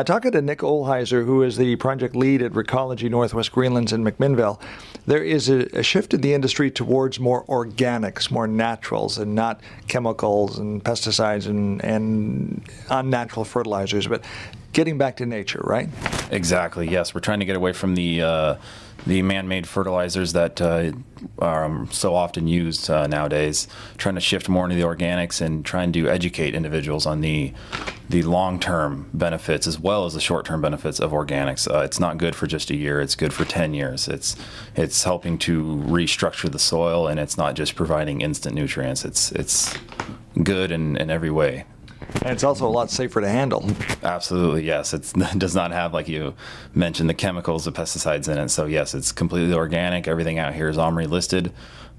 Talking to Nick Olheiser, who is the project lead at Recology Northwest Greenlands in McMinnville, there is a shift in the industry towards more organics, more naturals, and not chemicals and pesticides and unnatural fertilizers, but getting back to nature, right? Exactly, yes. We're trying to get away from the man-made fertilizers that are so often used nowadays, trying to shift more into the organics and trying to educate individuals on the long-term benefits as well as the short-term benefits of organics. It's not good for just a year, it's good for 10 years. It's helping to restructure the soil, and it's not just providing instant nutrients. It's good in every way. And it's also a lot safer to handle. Absolutely, yes. It does not have, like you mentioned, the chemicals, the pesticides in it. So yes, it's completely organic. Everything out here is OMRI listed,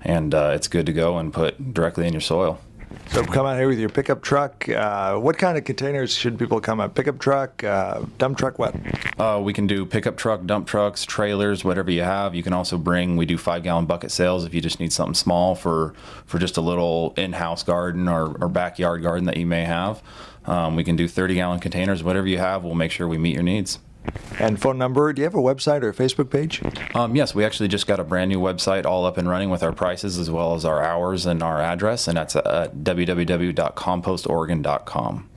and it's good to go and put directly in your soil. So come out here with your pickup truck. What kind of containers should people come out? Pickup truck, dump truck, what? We can do pickup truck, dump trucks, trailers, whatever you have. You can also we do 5-gallon bucket sales if you just need something small for just a little in-house garden or backyard garden that you may have. We can do 30-gallon containers, whatever you have. We'll make sure we meet your needs. And phone number, do you have a website or a Facebook page? Yes, we actually just got a brand new website all up and running with our prices as well as our hours and our address, and that's at www.compostoregon.com.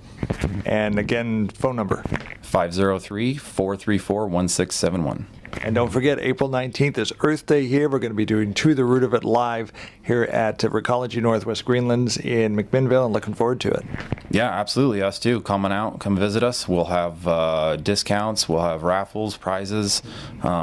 And again, phone number? 503-434-1671. And don't forget, April 19th is Earth Day here. We're going to be doing To the Root of It live here at Recology Northwest Greenlands in McMinnville, and looking forward to it. Yeah, absolutely. Us too. Come visit us. We'll have discounts. We'll have raffles, prizes,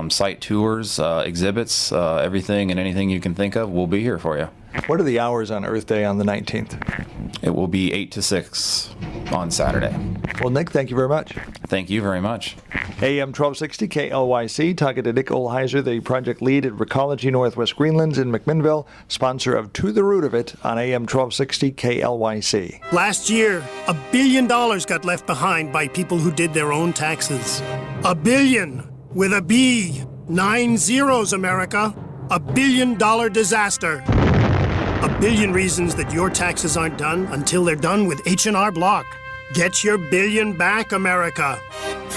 site tours, exhibits, everything and anything you can think of. We'll be here for you. What are the hours on Earth Day on the 19th? It will be 8 to 6 on Saturday. Well, Nick, thank you very much. Thank you very much. AM 1260 KLYC, talking to Nick Olheiser, the project lead at Recology Northwest Greenlands in McMinnville, sponsor of To the Root of It on AM 1260 KLYC. Last year, $1 billion got left behind by people who did their own taxes. $1 billion with a B. 9 zeros, America. $1 billion disaster. 1 billion reasons that your taxes aren't done until they're done with H&R Block. Get your billion back, America.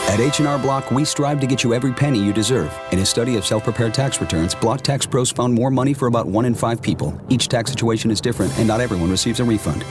At H&R Block, we strive to get you every penny you deserve. In a study of self-prepared tax returns, Block Tax Pros found more money for about 1 in 5 people. Each tax situation is different, and not everyone receives a refund.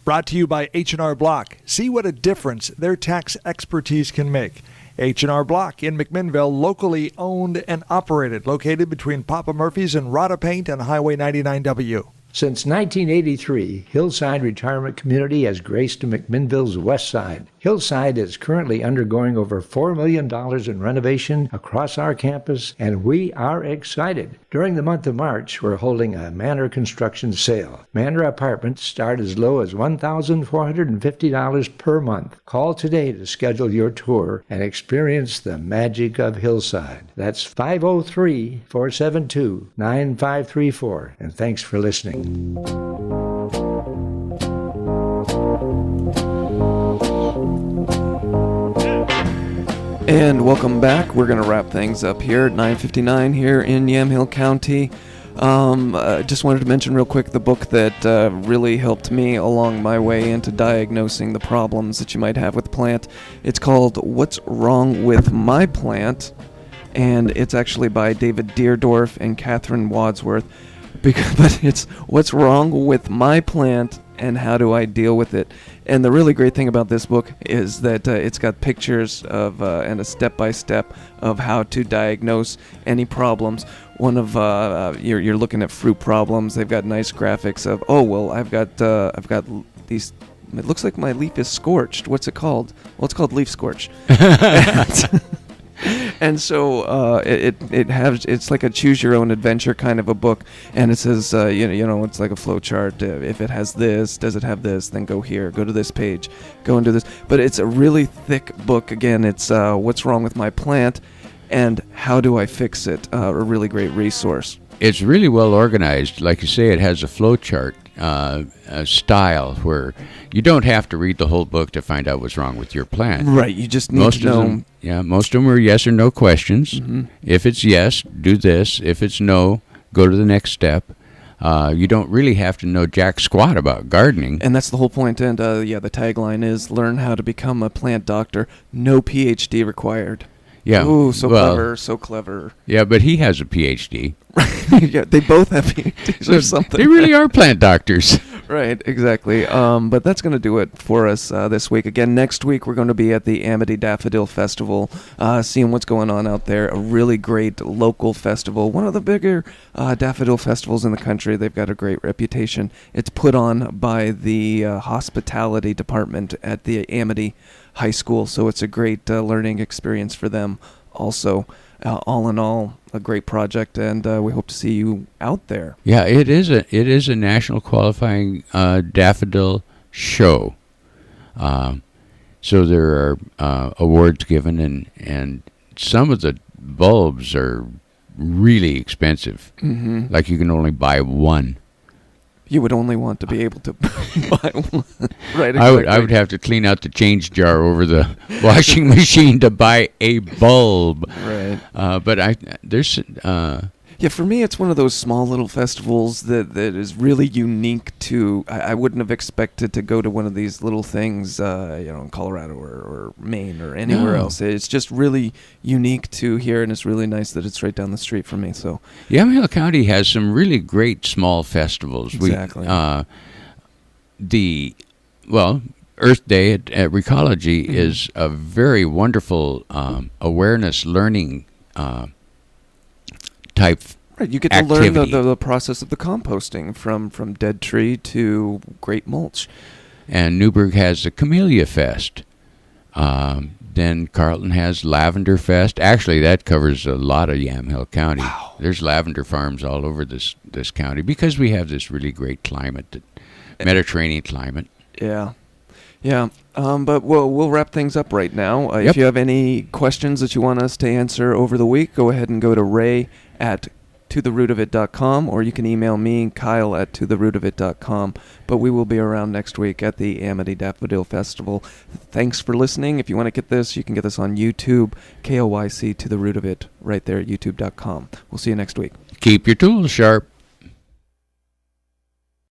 Brought to you by H&R Block. See what a difference their tax expertise can make. H&R Block in McMinnville, locally owned and operated, located between Papa Murphy's and Rada Paint on Highway 99W. Since 1983, Hillside Retirement Community has graced McMinnville's west side. Hillside is currently undergoing over $4 million in renovation across our campus, and we are excited. During the month of March, we're holding a Manor construction sale. Manor apartments start as low as $1,450 per month. Call today to schedule your tour and experience the magic of Hillside. That's 503-472-9534, and thanks for listening. And welcome back. We're going to wrap things up here at 9:59 here in Yamhill County. Just wanted to mention real quick the book that really helped me along my way into diagnosing the problems that you might have with the plant. It's called What's Wrong with My Plant? And it's actually by David Deerdorf and Catherine Wadsworth. But it's What's Wrong with My Plant and How Do I Deal with It? And the really great thing about this book is that it's got pictures of and a step-by-step of how to diagnose any problems. One of you're looking at fruit problems. They've got nice graphics of, oh well, I've got these. It looks like my leaf is scorched. What's it called? Well, it's called leaf scorch. And so it's like a choose your own adventure kind of a book, and it says it's like a flow chart. If it has this, does it have this? Then go here, go to this page, go and do this. But it's a really thick book. Again, it's What's Wrong with My Plant and How Do I Fix It? A really great resource. It's really well organized. Like you say, it has a flow chart style where you don't have to read the whole book to find out what's wrong with your plant. Right, you just need to know. Most of them are yes or no questions. Mm-hmm. If it's yes, do this. If it's no, go to the next step. You don't really have to know jack squat about gardening. And that's the whole point. And the tagline is learn how to become a plant doctor. No PhD required. Yeah. Ooh, so clever. Yeah, but he has a PhD. Yeah, they both have PhDs or something. They really are plant doctors. Right, exactly. But that's going to do it for us this week. Again, next week we're going to be at the Amity Daffodil Festival, seeing what's going on out there. A really great local festival, one of the bigger daffodil festivals in the country. They've got a great reputation. It's put on by the hospitality department at the Amity High School, so it's a great learning experience for them also. All in all, a great project, and we hope to see you out there. Yeah, it is a national qualifying daffodil show. So there are awards given, and some of the bulbs are really expensive. Mm-hmm. Like you can only buy one. You would only want to be able to buy one. Right, exactly. I would have to clean out the change jar over the washing machine to buy a bulb. Right. But there's... Yeah, for me, it's one of those small little festivals that is really unique to... I wouldn't have expected to go to one of these little things, in Colorado or Maine or anywhere else. It's just really unique to here, and it's really nice that it's right down the street from me. So, Yamhill County has some really great small festivals. Exactly. Earth Day at Recology is a very wonderful awareness learning type right, you get activity. To learn the process of the composting from dead tree to great mulch. And Newburgh has the Camellia Fest. Then Carlton has Lavender Fest. Actually, that covers a lot of Yamhill County. Wow. There's lavender farms all over this county because we have this really great climate, Mediterranean climate. Yeah. Yeah. But we'll wrap things up right now. Yep. If you have any questions that you want us to answer over the week, go ahead and go to Ray at totherootofit.com, or you can email me, Kyle, at totherootofit.com. But we will be around next week at the Amity Daffodil Festival. Thanks for listening. If you want to get this, you can get this on YouTube, KLYC To The Root of It, right there at youtube.com. We'll see you next week. Keep your tools sharp.